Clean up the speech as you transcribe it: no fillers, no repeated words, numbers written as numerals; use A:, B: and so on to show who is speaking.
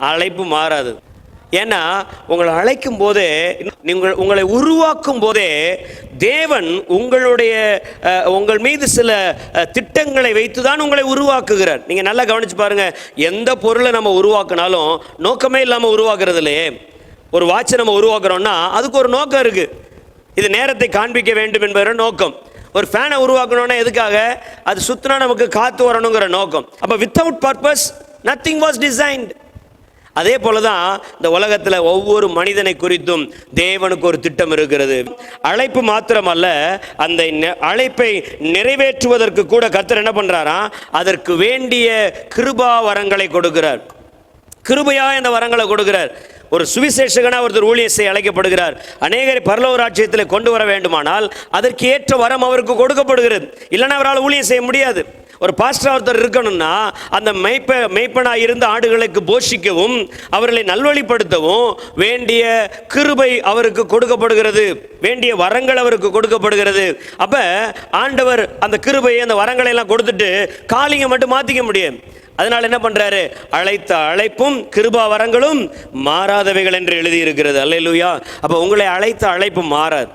A: அழைப்பு மாறாது. ஏன்னா உங்களை அழைக்கும் போதே, உங்களை உருவாக்கும் போதே தேவன் உங்கள் மீது சில திட்டங்களை வைத்துதான் உங்களை உருவாக்குகிறார். நீங்க நல்லா கவனிச்சு பாருங்க. எந்த பொருளை நம்ம உருவாக்குனாலும் நோக்கமே இல்லாம உருவாக்குறது இல்லையே. ஒரு வாட்சை நம்ம உருவாக்குறோம்னா அதுக்கு ஒரு நோக்கம் இருக்கு. இது நேரத்தை காண்பிக்க வேண்டும் என்பது நோக்கம். ஒரு ஃபேனை உருவாக்கணும்னா எதுக்காக? அது சுத்தினா நமக்கு காத்து வரணுங்கிற நோக்கம். அப்ப without purpose nothing was designed. அதே போலதான் இந்த உலகத்தில் ஒவ்வொரு மனிதனை குறித்தும் தேவனுக்கு ஒரு திட்டம் இருக்கிறது. அழைப்பு மாத்திரமல்ல, அந்த அழைப்பை நிறைவேற்றுவதற்கு கூட கர்த்தர் என்ன பண்றாராம்? அதற்கு வேண்டிய கிருபா வரங்களை கொடுக்கிறார். கிருபையா இந்த வரங்களை கொடுக்கிறார். ஒரு சுவிசேஷகனா ஒருத்தர் ஊழியம் செய்ய அழைக்கப்படுகிறார். அநேகரை பரலோக ராஜ்யத்தில் கொண்டு வர வேண்டுமானால் அதற்கு ஏற்ற வரம் அவருக்கு கொடுக்கப்படுகிறது. இல்லைன்னா அவரால் ஊழியம் செய்ய முடியாது. ஒரு பாஸ்டர் ஒருத்தர் இருக்கணும்னா அந்த மெய்ப்பனாக இருந்த ஆடுகளுக்கு போஷிக்கவும் அவர்களை நல்வழிப்படுத்தவும் வேண்டிய கிருபை அவருக்கு கொடுக்கப்படுகிறது, வேண்டிய வரங்கள் அவருக்கு கொடுக்கப்படுகிறது. அப்ப ஆண்டவர் அந்த கிருபையை, அந்த வரங்களை எல்லாம் கொடுத்துட்டு காலிங்க மட்டும் மாத்திக்க முடியும். அதனால என்ன பண்றாரு? அழைத்த அழைப்பும் கிருபா வரங்களும் மாறாதவைகள் என்று எழுதி இருக்கிறது. அல்லேலூயா. அப்ப உங்களை அழைத்த அழைப்பு மாறாது.